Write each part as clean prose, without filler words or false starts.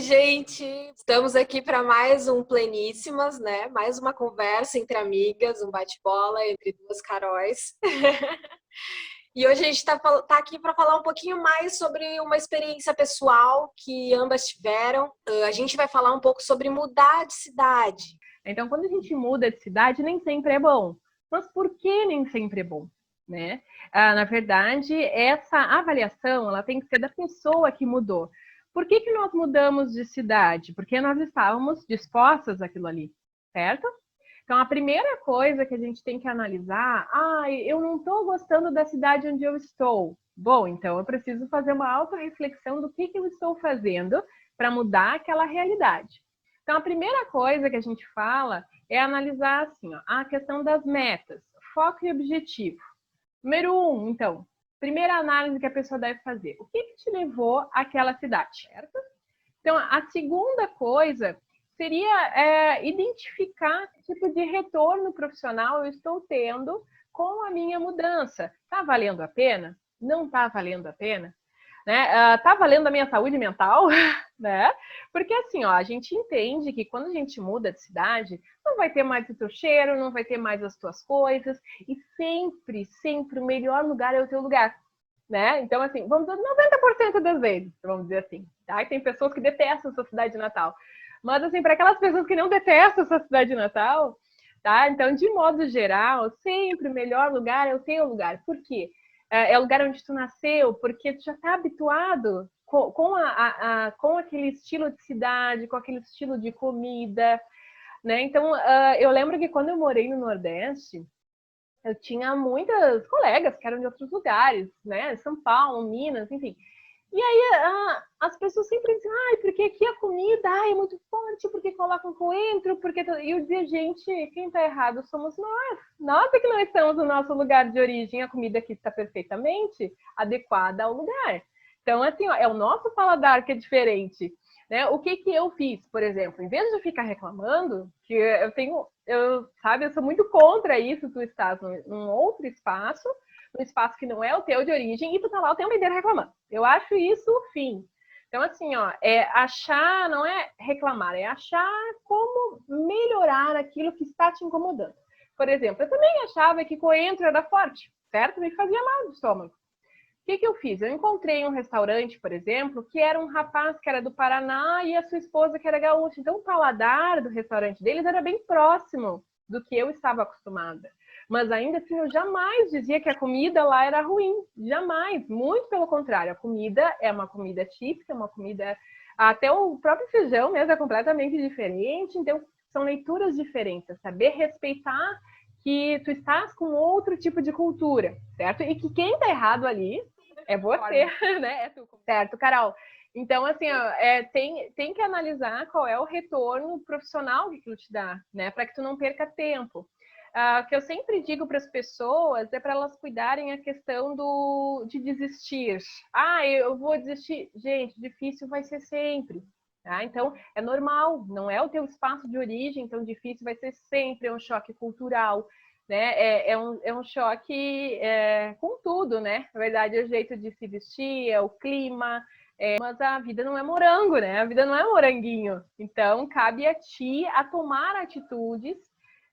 gente! Estamos aqui para mais um Pleníssimas, né? Mais uma conversa entre amigas, um bate-bola entre duas Caróis. E hoje a gente tá aqui para falar um pouquinho mais sobre uma experiência pessoal que ambas tiveram. A gente vai falar um pouco sobre mudar de cidade. Então, quando a gente muda de cidade, nem sempre é bom. Mas por que nem sempre é bom? Né? Na verdade, essa avaliação ela tem que ser da pessoa que mudou. Por que nós mudamos de cidade? Porque nós estávamos dispostas àquilo ali, certo? Então, a primeira coisa que a gente tem que analisar, eu não estou gostando da cidade onde eu estou. Bom, então eu preciso fazer uma autorreflexão do que eu estou fazendo para mudar aquela realidade. Então, a primeira coisa que a gente fala é analisar assim, a questão das metas, foco e objetivo. Número 1, então, primeira análise que a pessoa deve fazer. O que te levou àquela cidade, certo? Então, a segunda coisa seria identificar que tipo de retorno profissional eu estou tendo com a minha mudança. Está valendo a pena? Não está valendo a pena? Né? Tá valendo a minha saúde mental, né? Porque assim, a gente entende que quando a gente muda de cidade, não vai ter mais o teu cheiro, não vai ter mais as tuas coisas, e sempre o melhor lugar é o teu lugar, né? Então, assim, vamos dizer 90% das vezes, vamos dizer assim, tá? E tem pessoas que detestam a sua cidade natal, mas assim, para aquelas pessoas que não detestam a sua cidade natal, tá? Então, de modo geral, sempre o melhor lugar é o teu lugar. Por quê? É o lugar onde tu nasceu, porque tu já está habituado com aquele estilo de cidade, com aquele estilo de comida, né? Então, eu lembro que quando eu morei no Nordeste, eu tinha muitas colegas que eram de outros lugares, né? São Paulo, Minas, enfim. E aí as pessoas sempre dizem, porque aqui a comida é muito forte, porque colocam coentro, porque... E eu dizia, gente, quem tá errado somos nós. Nós é que não estamos no nosso lugar de origem, a comida aqui está perfeitamente adequada ao lugar. Então, assim, é o nosso paladar que é diferente. Né? O que eu fiz, por exemplo, em vez de ficar reclamando, que eu sou muito contra isso, tu estás num outro espaço, um espaço que não é o teu de origem, e tu tá lá o tempo inteiro reclamando. Eu acho isso o fim. Então, assim, achar, não é reclamar, é achar como melhorar aquilo que está te incomodando. Por exemplo, eu também achava que coentro era forte, certo? Me fazia mal no estômago. O que eu fiz? Eu encontrei um restaurante, por exemplo, que era um rapaz que era do Paraná e a sua esposa que era gaúcha. Então, o paladar do restaurante deles era bem próximo do que eu estava acostumada. Mas ainda assim, eu jamais dizia que a comida lá era ruim. Jamais. Muito pelo contrário. A comida é uma comida típica, uma comida... Até o próprio feijão mesmo é completamente diferente. Então, são leituras diferentes. Saber respeitar que tu estás com outro tipo de cultura, certo? E que quem tá errado ali é você, né? É tu, certo, Carol? Então, assim, tem que analisar qual é o retorno profissional que aquilo te dá, né? Para que tu não perca tempo. O que eu sempre digo para as pessoas é para elas cuidarem a questão de desistir. Eu vou desistir. Gente, difícil vai ser sempre. Tá? Então, é normal, não é o teu espaço de origem, então difícil vai ser sempre, é um choque cultural, né? É um choque com tudo, né? Na verdade, é o jeito de se vestir, é o clima, mas a vida não é morango, né? A vida não é moranguinho. Então, cabe a ti a tomar atitudes,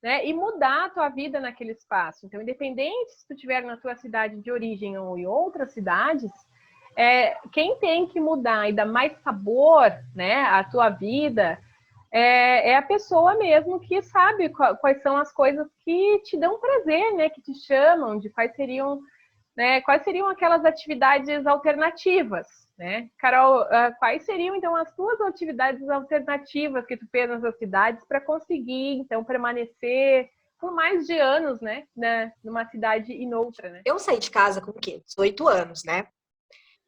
né? E mudar a tua vida naquele espaço. Então, independente se tu estiver na tua cidade de origem ou em outras cidades, quem tem que mudar e dar mais sabor, né, à tua vida é a pessoa mesmo que sabe quais são as coisas que te dão prazer, né, que te chamam, de quais seriam aquelas atividades alternativas, né? Carol, quais seriam então as tuas atividades alternativas que tu fez nessas cidades para conseguir então permanecer por mais de anos, né, numa cidade e noutra, né? Eu saí de casa com o quê? 18 anos, né?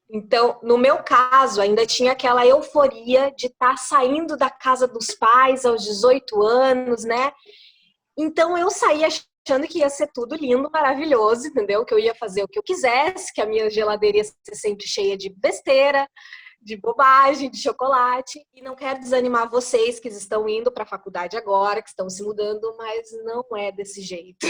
Então, no meu caso, ainda tinha aquela euforia de estar saindo da casa dos pais aos 18 anos, né? Então, eu saí achando que ia ser tudo lindo, maravilhoso, entendeu? Que eu ia fazer o que eu quisesse, que a minha geladeira ia ser sempre cheia de besteira, de bobagem, de chocolate. E não quero desanimar vocês que estão indo para a faculdade agora, que estão se mudando, mas não é desse jeito.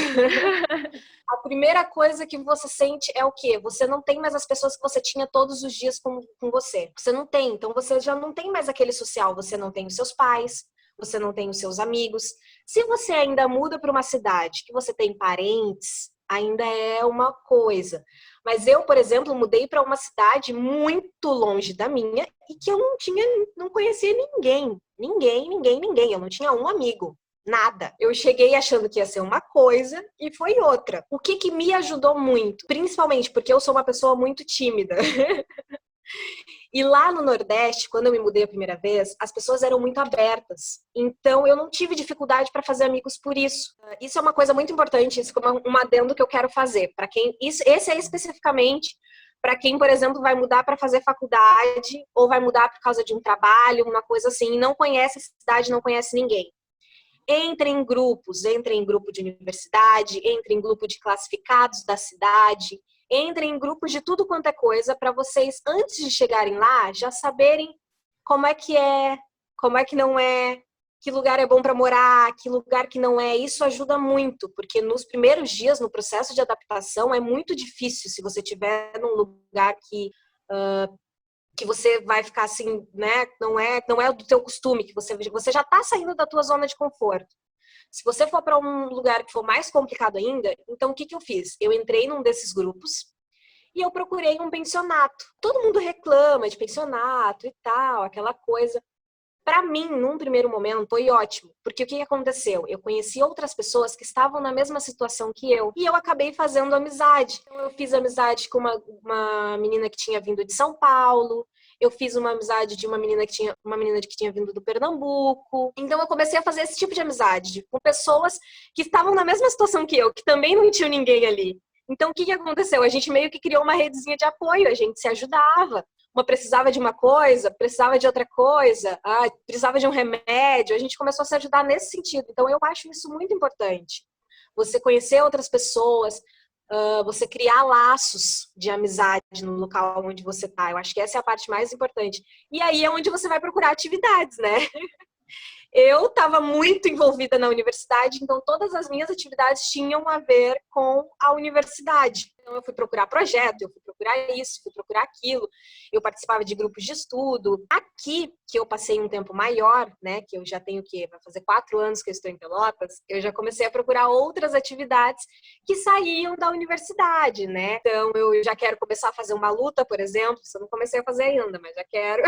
A primeira coisa que você sente é o quê? Você não tem mais as pessoas que você tinha todos os dias com você. Você não tem, então você já não tem mais aquele social. Você não tem os seus pais, você não tem os seus amigos. Se você ainda muda para uma cidade que você tem parentes, ainda é uma coisa. Mas eu, por exemplo, mudei para uma cidade muito longe da minha e que eu não conhecia ninguém. Ninguém. Eu não tinha um amigo. Nada. Eu cheguei achando que ia ser uma coisa e foi outra. O que me ajudou muito? Principalmente porque eu sou uma pessoa muito tímida. E lá no Nordeste, quando eu me mudei a primeira vez, as pessoas eram muito abertas. Então, eu não tive dificuldade para fazer amigos por isso. Isso é uma coisa muito importante, isso é um adendo que eu quero fazer. Para quem esse é especificamente para quem, por exemplo, vai mudar para fazer faculdade ou vai mudar por causa de um trabalho, uma coisa assim, e não conhece a cidade, não conhece ninguém. Entre em grupos, entre em grupo de universidade, entre em grupo de classificados da cidade, entre em grupos de tudo quanto é coisa para vocês, antes de chegarem lá, já saberem como é que não é, que lugar é bom para morar, que lugar que não é. Isso ajuda muito, porque nos primeiros dias, no processo de adaptação, é muito difícil se você estiver num lugar que você vai ficar assim, né? Não é do teu costume, que você já está saindo da tua zona de conforto. Se você for para um lugar que for mais complicado ainda, então o que eu fiz? Eu entrei num desses grupos e eu procurei um pensionato. Todo mundo reclama de pensionato e tal, aquela coisa. Para mim, num primeiro momento, foi ótimo, porque o que aconteceu? Eu conheci outras pessoas que estavam na mesma situação que eu, e eu acabei fazendo amizade. Então, eu fiz amizade com uma menina que tinha vindo de São Paulo, eu fiz uma amizade de uma menina que tinha vindo do Pernambuco. Então, eu comecei a fazer esse tipo de amizade com pessoas que estavam na mesma situação que eu, que também não tinha ninguém ali. Então, o que aconteceu? A gente meio que criou uma redezinha de apoio, a gente se ajudava. Uma precisava de uma coisa, precisava de outra coisa, precisava de um remédio. A gente começou a se ajudar nesse sentido. Então, eu acho isso muito importante. Você conhecer outras pessoas, você criar laços de amizade no local onde você está. Eu acho que essa é a parte mais importante. E aí é onde você vai procurar atividades, né? Eu estava muito envolvida na universidade, então todas as minhas atividades tinham a ver com a universidade. Então eu fui procurar projeto, eu fui procurar isso, fui procurar aquilo. Eu participava de grupos de estudo. Aqui, que eu passei um tempo maior, né, que eu já tenho vai fazer 4 anos que eu estou em Pelotas, eu já comecei a procurar outras atividades que saíam da universidade, né? Então eu já quero começar a fazer uma luta, por exemplo, eu não comecei a fazer ainda, mas já quero.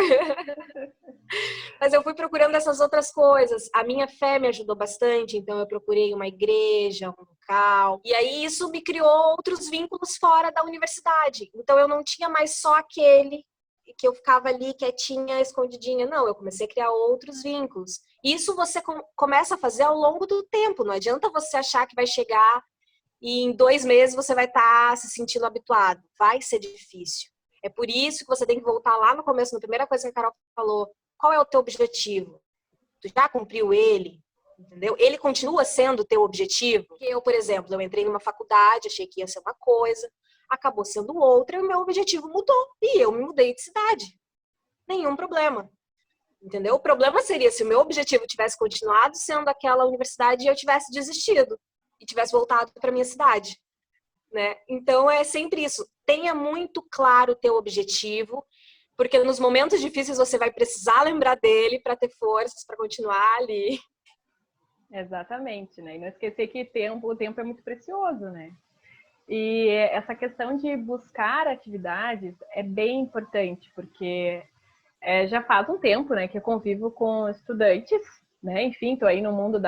Mas eu fui procurando essas outras coisas. A minha fé me ajudou bastante, então eu procurei uma igreja, um local. E aí isso me criou outros vínculos fora da universidade. Então eu não tinha mais só aquele que eu ficava ali quietinha, escondidinha. Não, eu comecei a criar outros vínculos. Isso você começa a fazer ao longo do tempo. Não adianta você achar que vai chegar e em 2 meses você vai estar se sentindo habituado. Vai ser difícil. É por isso que você tem que voltar lá no começo, na primeira coisa que a Carol falou. Qual é o teu objetivo? Tu já cumpriu ele? Entendeu? Ele continua sendo o teu objetivo? Porque eu, por exemplo, eu entrei numa faculdade, achei que ia ser uma coisa, acabou sendo outra e o meu objetivo mudou. E eu me mudei de cidade. Nenhum problema. Entendeu? O problema seria se o meu objetivo tivesse continuado sendo aquela universidade e eu tivesse desistido e tivesse voltado para minha cidade. Né? Então, é sempre isso. Tenha muito claro o teu objetivo, porque nos momentos difíceis você vai precisar lembrar dele para ter forças para continuar ali. Exatamente, né? E não esquecer que o tempo é muito precioso, né? E essa questão de buscar atividades é bem importante, porque já faz um tempo, né, que eu convivo com estudantes, né? Enfim, estou aí no mundo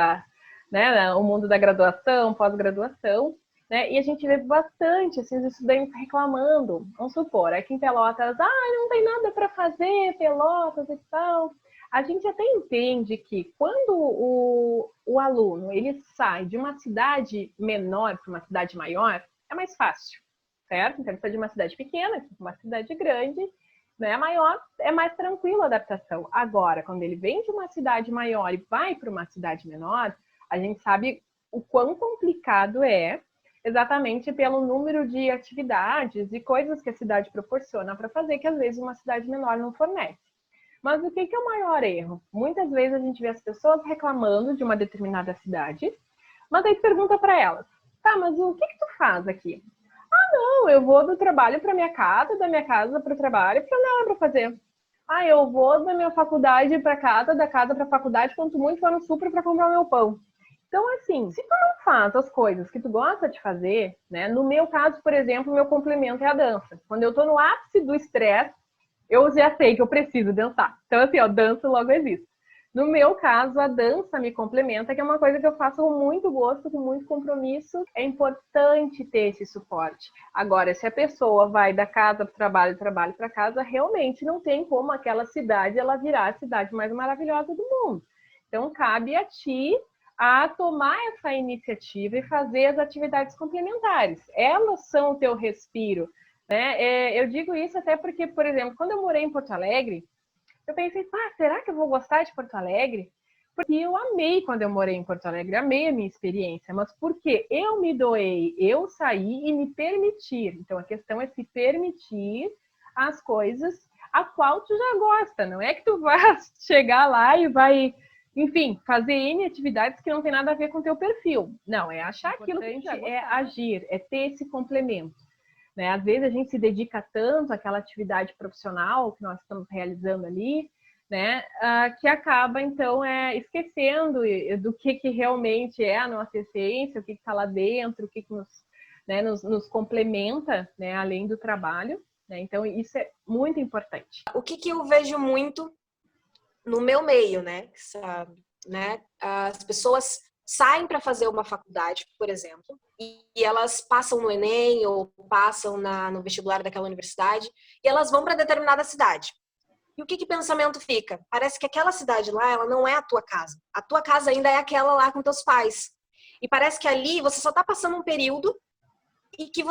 o mundo da graduação, pós-graduação, né? E a gente vê bastante assim, os estudantes reclamando. Vamos supor, aqui em Pelotas, não tem nada para fazer, Pelotas e tal. A gente até entende que quando o aluno ele sai de uma cidade menor para uma cidade maior, é mais fácil, certo? Então, ele sai de uma cidade pequena para uma cidade grande, né, maior, é mais tranquila a adaptação. Agora, quando ele vem de uma cidade maior e vai para uma cidade menor, a gente sabe o quão complicado é exatamente pelo número de atividades e coisas que a cidade proporciona para fazer, que às vezes uma cidade menor não fornece. Mas o que é o maior erro? Muitas vezes a gente vê as pessoas reclamando de uma determinada cidade, mas aí pergunta para elas, tá, mas o que tu faz aqui? Ah, não, eu vou do trabalho para minha casa, da minha casa para o trabalho, para nada para fazer. Ah, eu vou da minha faculdade para casa, da casa para a faculdade, quanto muito vou no super para comprar o meu pão. Então, assim, se tu não faz as coisas que tu gosta de fazer, né? No meu caso, por exemplo, meu complemento é a dança. Quando eu tô no ápice do estresse, eu já sei que eu preciso dançar. Então, assim, ó, dança logo existe. No meu caso, a dança me complementa, que é uma coisa que eu faço com muito gosto, com muito compromisso. É importante ter esse suporte. Agora, se a pessoa vai da casa para o trabalho, trabalho para casa, realmente não tem como aquela cidade ela virar a cidade mais maravilhosa do mundo. Então, cabe a ti a tomar essa iniciativa e fazer as atividades complementares. Elas são o teu respiro, né? Eu digo isso até porque, por exemplo, quando eu morei em Porto Alegre, eu pensei, será que eu vou gostar de Porto Alegre? Porque eu amei quando eu morei em Porto Alegre, amei a minha experiência, mas porque eu me doei, eu saí e me permitir. Então a questão é se permitir as coisas a qual tu já gosta, não é que tu vai chegar lá e vai, enfim, fazer N atividades que não tem nada a ver com o teu perfil. Não, é achar aquilo que é agir, é ter esse complemento. Né? Às vezes a gente se dedica tanto àquela atividade profissional que nós estamos realizando ali, né, que acaba, então, esquecendo do que realmente é a nossa essência, o que está lá dentro, o que nos complementa, né, além do trabalho. Né? Então, isso é muito importante. O que eu vejo muito no meu meio, né? Sabe, né? As pessoas saem para fazer uma faculdade, por exemplo, e elas passam no Enem ou passam no vestibular daquela universidade e elas vão para determinada cidade. E o que pensamento fica? Parece que aquela cidade lá, ela não é a tua casa. A tua casa ainda é aquela lá com teus pais. E parece que ali você só está passando um período e que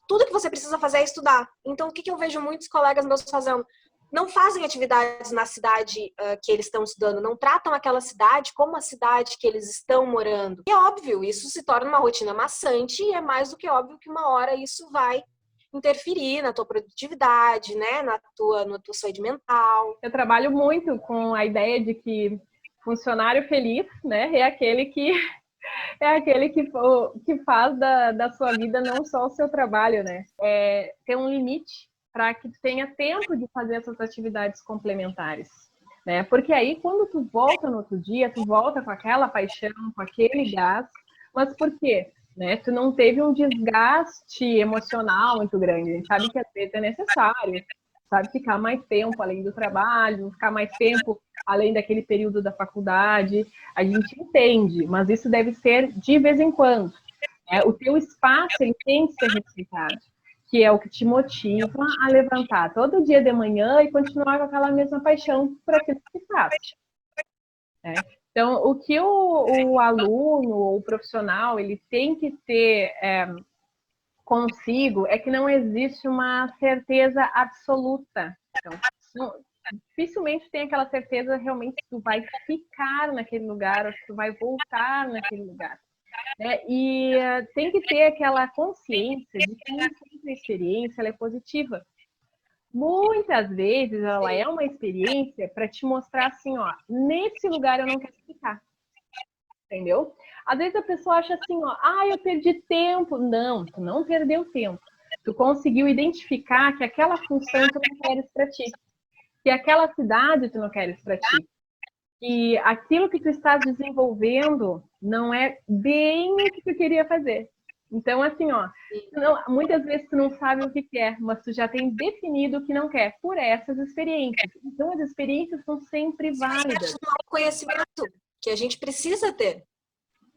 tudo que você precisa fazer é estudar. Então, o que eu vejo muitos colegas meus fazendo? Não fazem atividades na cidade que eles estão estudando, não tratam aquela cidade como a cidade que eles estão morando. E é óbvio, isso se torna uma rotina maçante e é mais do que óbvio que uma hora isso vai interferir na tua produtividade, né, na tua saúde mental. Eu trabalho muito com a ideia de que funcionário feliz, né, é aquele que faz da sua vida não só o seu trabalho, né? Ter um limite para que tu tenha tempo de fazer essas atividades complementares, né? Porque aí, quando tu volta no outro dia, tu volta com aquela paixão, com aquele gás, mas por quê? Né? Tu não teve um desgaste emocional muito grande. A gente sabe que às vezes é necessário, sabe? Ficar mais tempo além do trabalho, ficar mais tempo além daquele período da faculdade, a gente entende, mas isso deve ser de vez em quando. Né? O teu espaço ele tem que ser respeitado, que é o que te motiva a levantar todo dia de manhã e continuar com aquela mesma paixão por aquilo que faz. Né? Então, o que o aluno ou o profissional ele tem que ter consigo é que não existe uma certeza absoluta. Então, dificilmente tem aquela certeza realmente que tu vai ficar naquele lugar ou que tu vai voltar naquele lugar. Né? E tem que ter aquela consciência de que nem sempre a experiência ela é positiva. Muitas vezes ela é uma experiência para te mostrar assim, ó, nesse lugar eu não quero ficar. Entendeu? Às vezes a pessoa acha assim, ó, eu perdi tempo. Não, tu não perdeu tempo. Tu conseguiu identificar que aquela função tu não queres para ti. Que aquela cidade tu não queres para ti. Que aquilo que tu estás desenvolvendo não é bem o que tu queria fazer. Então, assim, ó, muitas vezes tu não sabe o que quer, mas tu já tem definido o que não quer por essas experiências. Então, as experiências são sempre válidas. É um conhecimento que a gente precisa ter.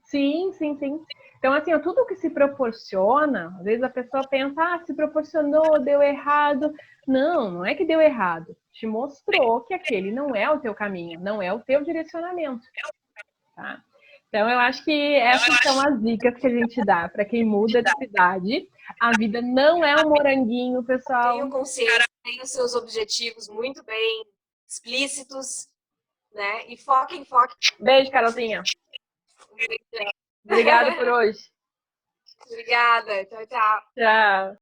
Sim, sim, sim. Então, assim, ó, tudo que se proporciona, às vezes a pessoa pensa, se proporcionou, deu errado. Não, não é que deu errado. Te mostrou que aquele não é o teu caminho, não é o teu direcionamento. Tá? Então, eu acho que essas são as dicas que a gente dá para quem muda de cidade. A vida não é um moranguinho, pessoal. Tenham consciência, tenham os seus objetivos muito bem explícitos, né? E foquem. Beijo, Carolzinha. Obrigada por hoje. Obrigada. Tchau, tchau. Tchau.